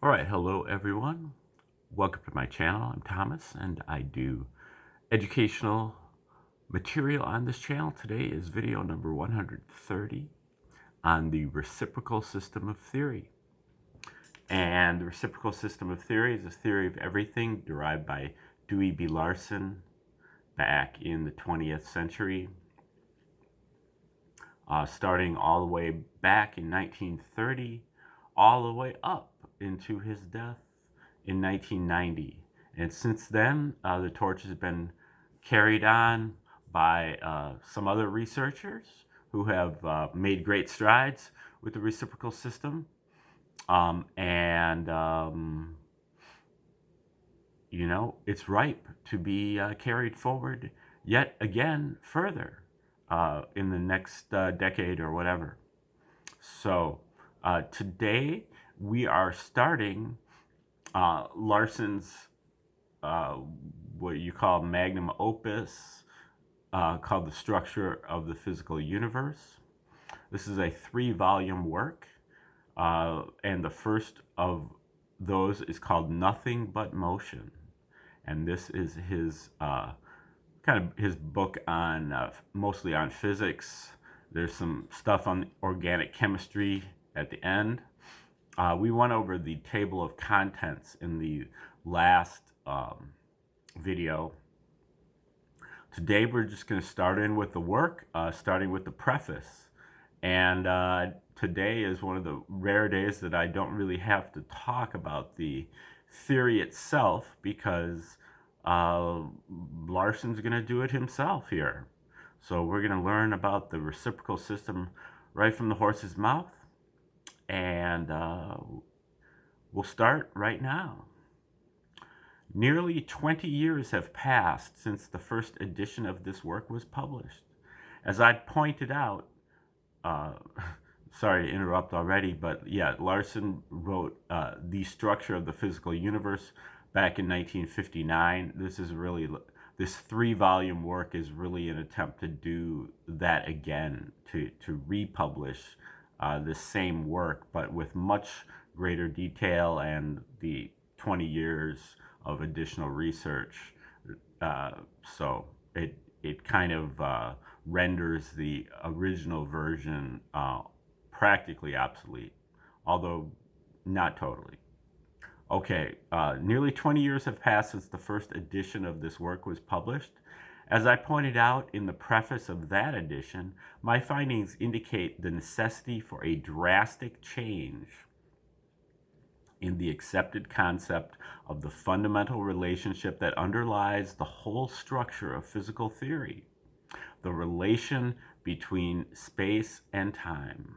All right, hello everyone. Welcome to my channel. I'm Thomas and I do educational material on this channel. Today is video number 130 on the reciprocal system of theory. And the reciprocal system of theory is a theory of everything derived by Dewey B. Larson back in the 20th century, starting all the way back in 1930, all the way up into his death in 1990. And since then, the torch has been carried on by some other researchers who have made great strides with the reciprocal system. It's ripe to be carried forward yet again further in the next decade or whatever. So today we are starting Larson's what you call magnum opus, called The Structure of the Physical Universe. This is a 3-volume work, and the first of those is called Nothing But Motion. And this is his his book on mostly on physics. There's some stuff on organic chemistry at the end. We went over the table of contents in the last video. Today we're just going to start in with the work, starting with the preface. And today is one of the rare days that I don't really have to talk about the theory itself, because Larson's going to do it himself here. So we're going to learn about the reciprocal system right from the horse's mouth. And we'll start right now. Nearly 20 years have passed since the first edition of this work was published. As I pointed out, sorry to interrupt already, but yeah, Larson wrote The Structure of the Physical Universe back in 1959. This 3-volume work is really an attempt to do that again, to republish this same work, but with much greater detail and the 20 years of additional research. So it kind of renders the original version practically obsolete, although not totally. Okay, nearly 20 years have passed since the first edition of this work was published. As I pointed out in the preface of that edition, my findings indicate the necessity for a drastic change in the accepted concept of the fundamental relationship that underlies the whole structure of physical theory, the relation between space and time.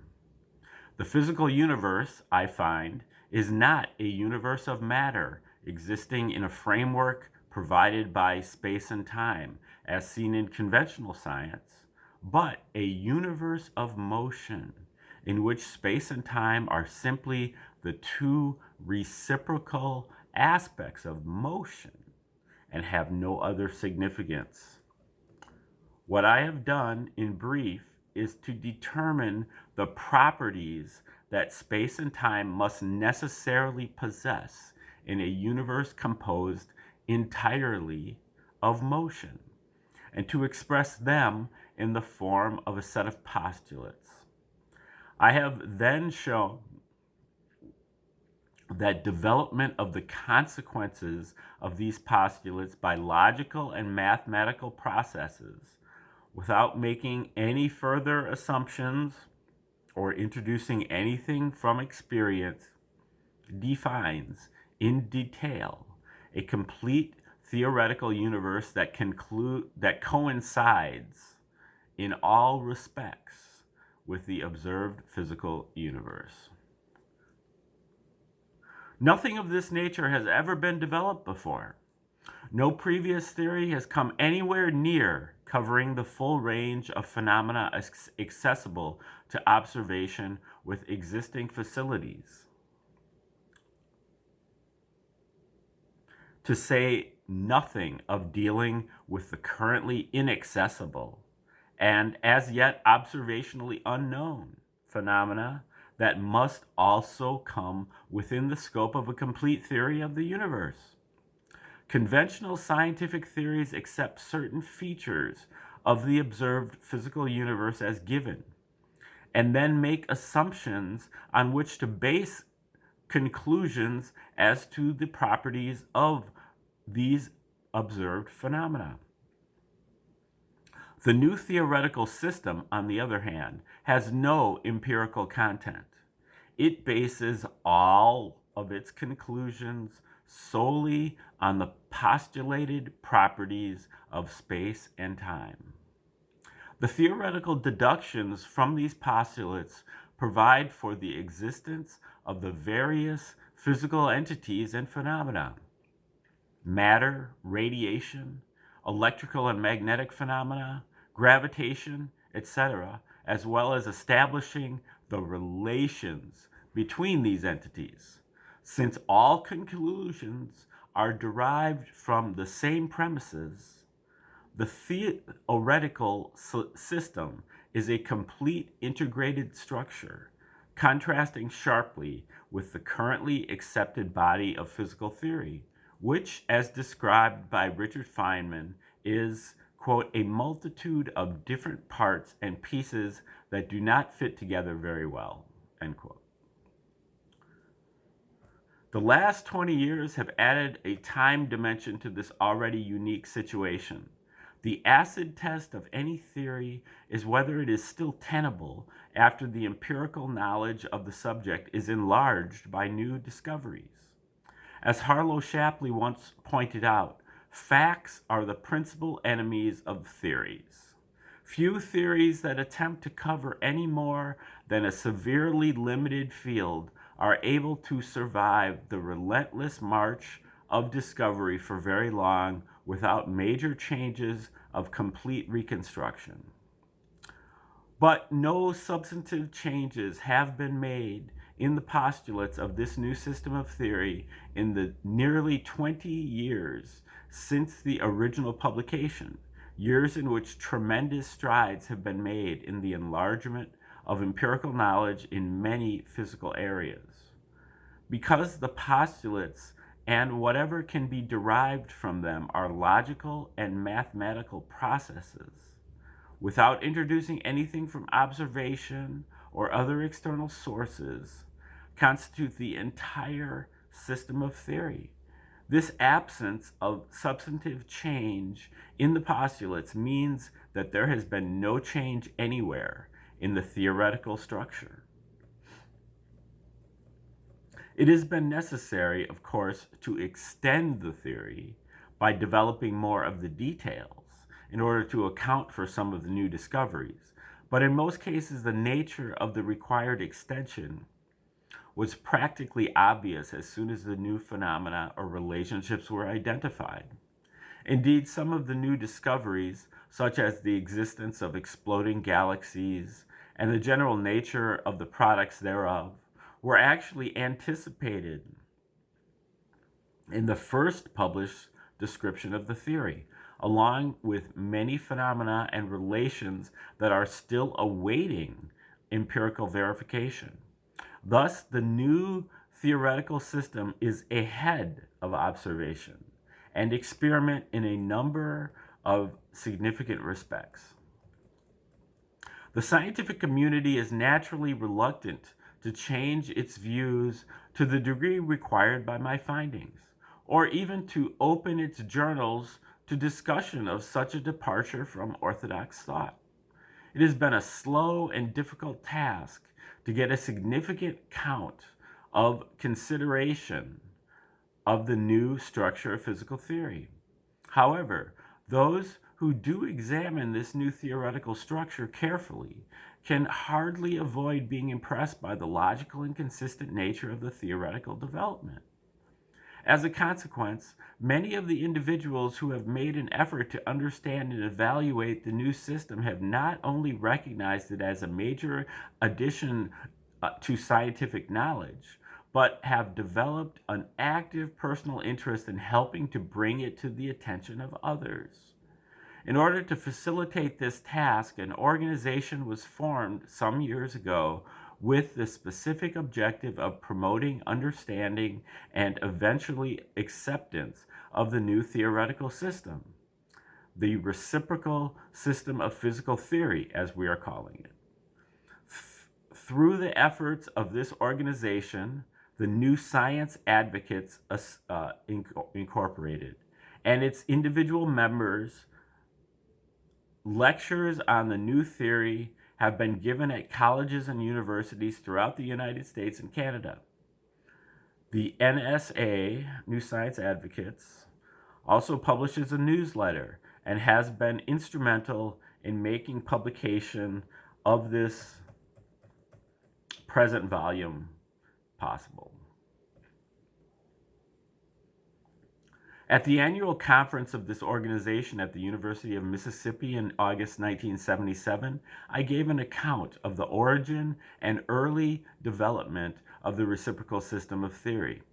The physical universe, I find, is not a universe of matter existing in a framework provided by space and time, as seen in conventional science, but a universe of motion, in which space and time are simply the two reciprocal aspects of motion and have no other significance. What I have done, in brief, is to determine the properties that space and time must necessarily possess in a universe composed entirely of motion, and to express them in the form of a set of postulates. I have then shown that development of the consequences of these postulates by logical and mathematical processes, without making any further assumptions or introducing anything from experience, defines in detail a complete theoretical universe that coincides in all respects with the observed physical universe. Nothing of this nature has ever been developed before. No previous theory has come anywhere near covering the full range of phenomena accessible to observation with existing facilities. To say nothing of dealing with the currently inaccessible and as yet observationally unknown phenomena that must also come within the scope of a complete theory of the universe. Conventional scientific theories accept certain features of the observed physical universe as given, and then make assumptions on which to base conclusions as to the properties of these observed phenomena. The new theoretical system, on the other hand, has no empirical content. It bases all of its conclusions solely on the postulated properties of space and time. The theoretical deductions from these postulates provide for the existence of the various physical entities and phenomena: matter, radiation, electrical and magnetic phenomena, gravitation, etc., as well as establishing the relations between these entities. Since all conclusions are derived from the same premises, the theoretical system is a complete integrated structure, contrasting sharply with the currently accepted body of physical theory, which, as described by Richard Feynman, is, quote, a multitude of different parts and pieces that do not fit together very well, end quote. The last 20 years have added a time dimension to this already unique situation. The acid test of any theory is whether it is still tenable after the empirical knowledge of the subject is enlarged by new discoveries. As Harlow Shapley once pointed out, facts are the principal enemies of theories. Few theories that attempt to cover any more than a severely limited field are able to survive the relentless march of discovery for very long without major changes of complete reconstruction. But no substantive changes have been made in the postulates of this new system of theory in the nearly 20 years since the original publication, years in which tremendous strides have been made in the enlargement of empirical knowledge in many physical areas. Because the postulates and whatever can be derived from them are logical and mathematical processes, without introducing anything from observation or other external sources, constitute the entire system of theory. This absence of substantive change in the postulates means that there has been no change anywhere in the theoretical structure. It has been necessary, of course, to extend the theory by developing more of the details in order to account for some of the new discoveries. But in most cases, the nature of the required extension was practically obvious as soon as the new phenomena or relationships were identified. Indeed, some of the new discoveries, such as the existence of exploding galaxies and the general nature of the products thereof, were actually anticipated in the first published description of the theory, along with many phenomena and relations that are still awaiting empirical verification. Thus, the new theoretical system is ahead of observation and experiment in a number of significant respects. The scientific community is naturally reluctant to change its views to the degree required by my findings, or even to open its journals to discussion of such a departure from orthodox thought. It has been a slow and difficult task to get a significant count of consideration of the new structure of physical theory. However, those who do examine this new theoretical structure carefully can hardly avoid being impressed by the logical and consistent nature of the theoretical development. As a consequence, many of the individuals who have made an effort to understand and evaluate the new system have not only recognized it as a major addition to scientific knowledge, but have developed an active personal interest in helping to bring it to the attention of others. In order to facilitate this task, an organization was formed some years ago with the specific objective of promoting understanding and eventually acceptance of the new theoretical system, the reciprocal system of physical theory, as we are calling it. Through the efforts of this organization, the New Science Advocates Incorporated, and its individual members, lectures on the new theory have been given at colleges and universities throughout the United States and Canada. The NSA, New Science Advocates, also publishes a newsletter and has been instrumental in making publication of this present volume possible. At the annual conference of this organization at the University of Mississippi in August 1977, I gave an account of the origin and early development of the reciprocal system of theory.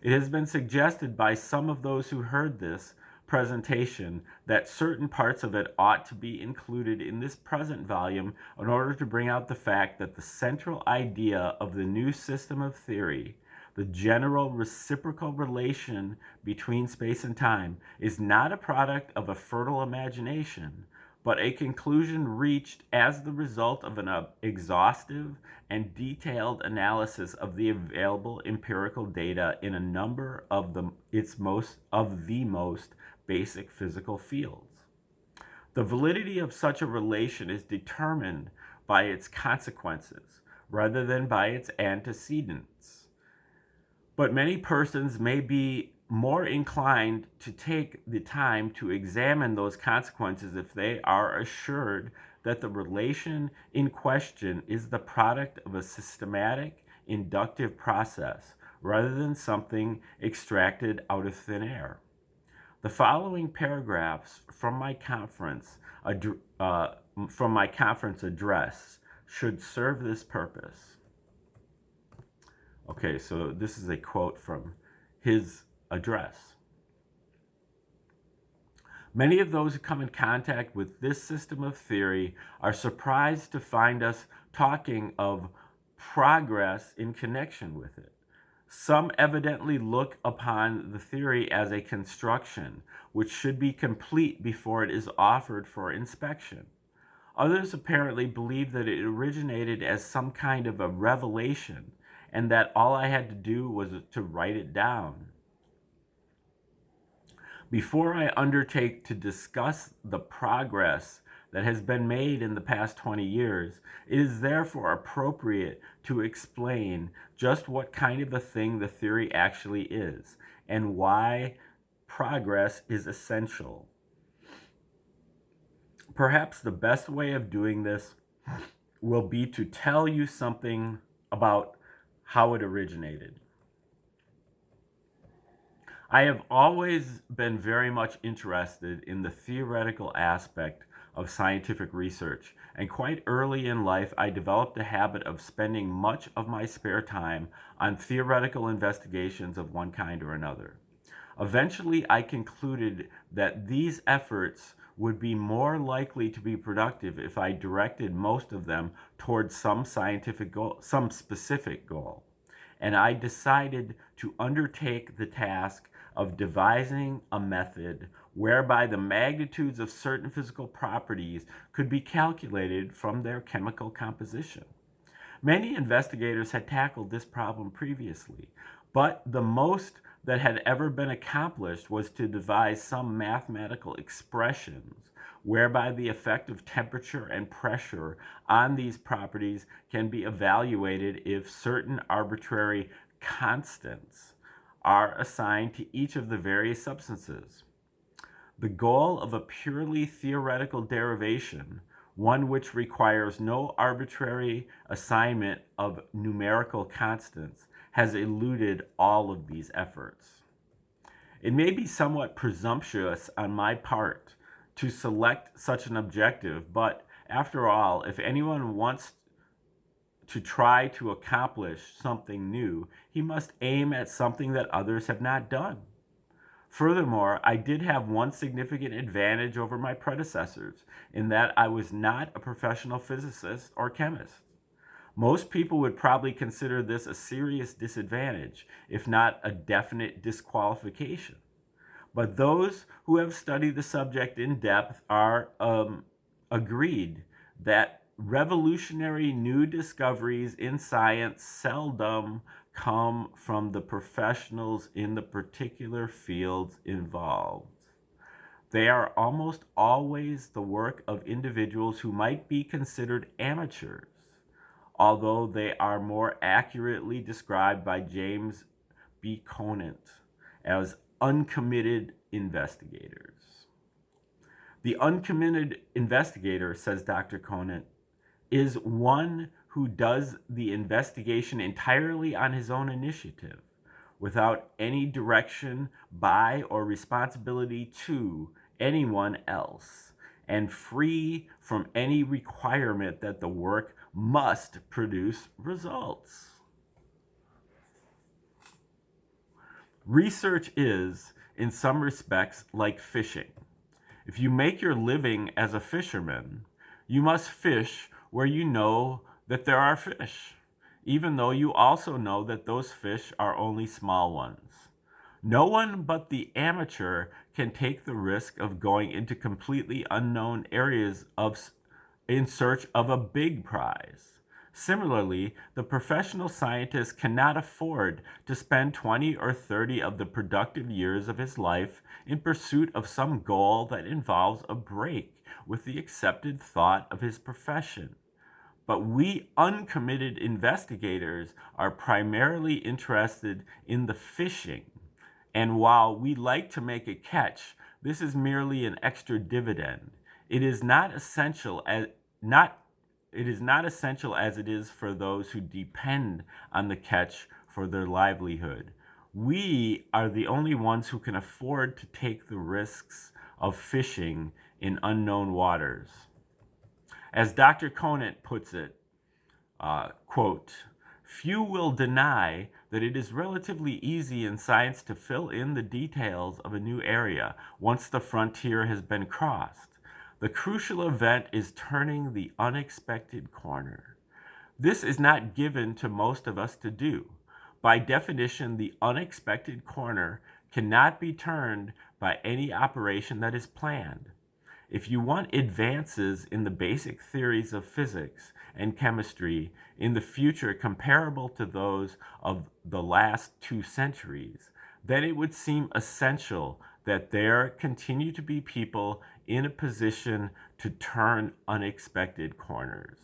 It has been suggested by some of those who heard this presentation that certain parts of it ought to be included in this present volume in order to bring out the fact that the central idea of the new system of theory, the general reciprocal relation between space and time, is not a product of a fertile imagination, but a conclusion reached as the result of an exhaustive and detailed analysis of the available empirical data in a number of the most basic physical fields. The validity of such a relation is determined by its consequences rather than by its antecedents. But many persons may be more inclined to take the time to examine those consequences if they are assured that the relation in question is the product of a systematic inductive process rather than something extracted out of thin air. The following paragraphs from my conference address should serve this purpose. Okay, so this is a quote from his address. Many of those who come in contact with this system of theory are surprised to find us talking of progress in connection with it. Some evidently look upon the theory as a construction which should be complete before it is offered for inspection. Others apparently believe that it originated as some kind of a revelation and that all I had to do was to write it down. Before I undertake to discuss the progress that has been made in the past 20 years, it is therefore appropriate to explain just what kind of a thing the theory actually is and why progress is essential. Perhaps the best way of doing this will be to tell you something about how it originated. I have always been very much interested in the theoretical aspect of scientific research, and quite early in life I developed a habit of spending much of my spare time on theoretical investigations of one kind or another. Eventually, I concluded that these efforts would be more likely to be productive if I directed most of them towards some scientific goal, some specific goal. And I decided to undertake the task of devising a method whereby the magnitudes of certain physical properties could be calculated from their chemical composition. Many investigators had tackled this problem previously, but the most that had ever been accomplished was to devise some mathematical expressions whereby the effect of temperature and pressure on these properties can be evaluated if certain arbitrary constants are assigned to each of the various substances. The goal of a purely theoretical derivation, one which requires no arbitrary assignment of numerical constants, has eluded all of these efforts. It may be somewhat presumptuous on my part to select such an objective, but after all, if anyone wants to try to accomplish something new, he must aim at something that others have not done. Furthermore, I did have one significant advantage over my predecessors in that I was not a professional physicist or chemist. Most people would probably consider this a serious disadvantage, if not a definite disqualification. But those who have studied the subject in depth are agreed that revolutionary new discoveries in science seldom come from the professionals in the particular fields involved. They are almost always the work of individuals who might be considered amateurs, although they are more accurately described by James B. Conant as uncommitted investigators. The uncommitted investigator, says Dr. Conant, is one who does the investigation entirely on his own initiative, without any direction by or responsibility to anyone else, and free from any requirement that the work must produce results. Research is, in some respects, like fishing. If you make your living as a fisherman, you must fish where you know that there are fish, even though you also know that those fish are only small ones. No one but the amateur can take the risk of going into completely unknown areas in search of a big prize. Similarly, the professional scientist cannot afford to spend 20 or 30 of the productive years of his life in pursuit of some goal that involves a break with the accepted thought of his profession. But we uncommitted investigators are primarily interested in the fishing. And while we like to make a catch, this is merely an extra dividend. It is not essential as it is for those who depend on the catch for their livelihood. We are the only ones who can afford to take the risks of fishing in unknown waters. As Dr. Conant puts it, quote, few will deny that it is relatively easy in science to fill in the details of a new area once the frontier has been crossed. The crucial event is turning the unexpected corner. This is not given to most of us to do. By definition, the unexpected corner cannot be turned by any operation that is planned. If you want advances in the basic theories of physics and chemistry in the future comparable to those of the last 2 centuries, then it would seem essential that there continue to be people in a position to turn unexpected corners.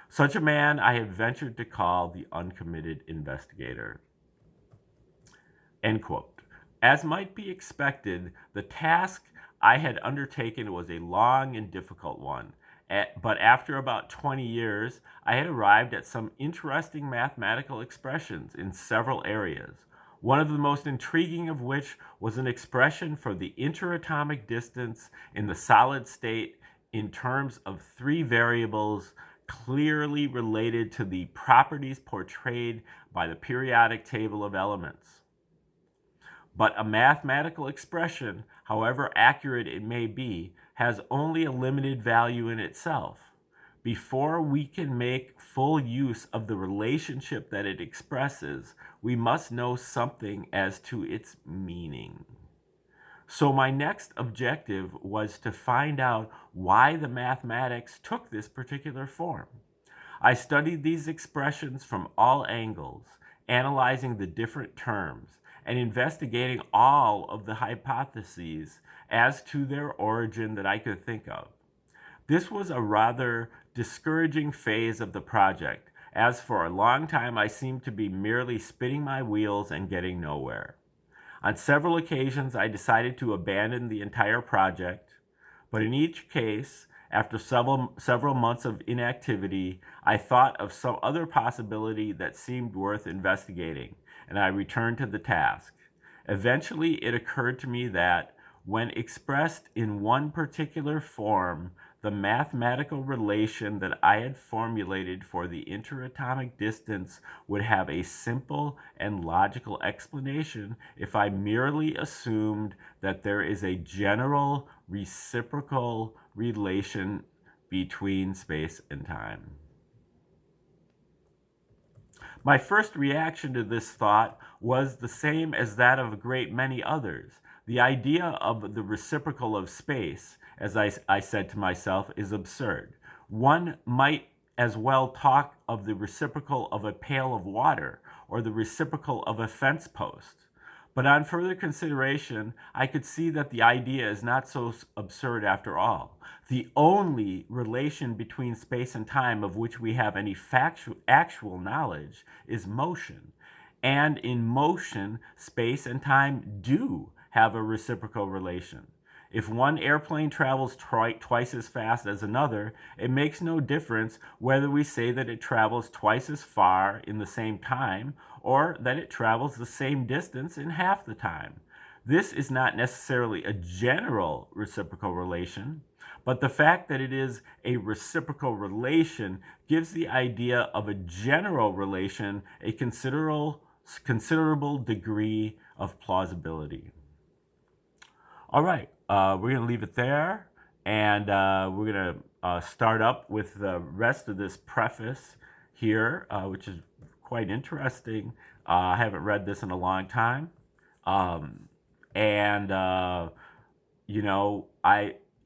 Such a man I have ventured to call the uncommitted investigator. End quote. As might be expected, the task I had undertaken was a long and difficult one, but after about 20 years, I had arrived at some interesting mathematical expressions in several areas, one of the most intriguing of which was an expression for the interatomic distance in the solid state in terms of 3 variables clearly related to the properties portrayed by the periodic table of elements. But a mathematical expression, however accurate it may be, has only a limited value in itself. Before we can make full use of the relationship that it expresses, we must know something as to its meaning. So my next objective was to find out why the mathematics took this particular form. I studied these expressions from all angles, analyzing the different terms and investigating all of the hypotheses as to their origin that I could think of. This was a rather discouraging phase of the project, as for a long time I seemed to be merely spinning my wheels and getting nowhere. On several occasions I decided to abandon the entire project, but in each case, after several months of inactivity, I thought of some other possibility that seemed worth investigating, and I returned to the task. Eventually, it occurred to me that, when expressed in one particular form, the mathematical relation that I had formulated for the interatomic distance would have a simple and logical explanation if I merely assumed that there is a general reciprocal relation between space and time. My first reaction to this thought was the same as that of a great many others. The idea of the reciprocal of space, as I said to myself, is absurd. One might as well talk of the reciprocal of a pail of water or the reciprocal of a fence post. But on further consideration, I could see that the idea is not so absurd after all. The only relation between space and time of which we have any actual knowledge is motion. And in motion, space and time do have a reciprocal relation. If one airplane travels twice as fast as another, it makes no difference whether we say that it travels twice as far in the same time or that it travels the same distance in half the time. This is not necessarily a general reciprocal relation, but the fact that it is a reciprocal relation gives the idea of a general relation a considerable degree of plausibility. All right, we're going to leave it there, and we're going to start up with the rest of this preface here, which is quite interesting. I haven't read this in a long time. And I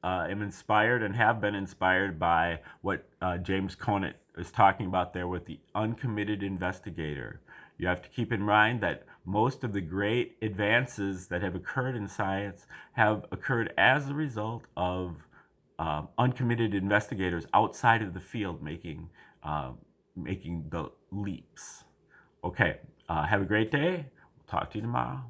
am inspired and have been inspired by what James Conant is talking about there with the uncommitted investigator. You have to keep in mind that most of the great advances that have occurred in science have occurred as a result of uncommitted investigators outside of the field making the leaps. Okay, have a great day. We'll talk to you tomorrow.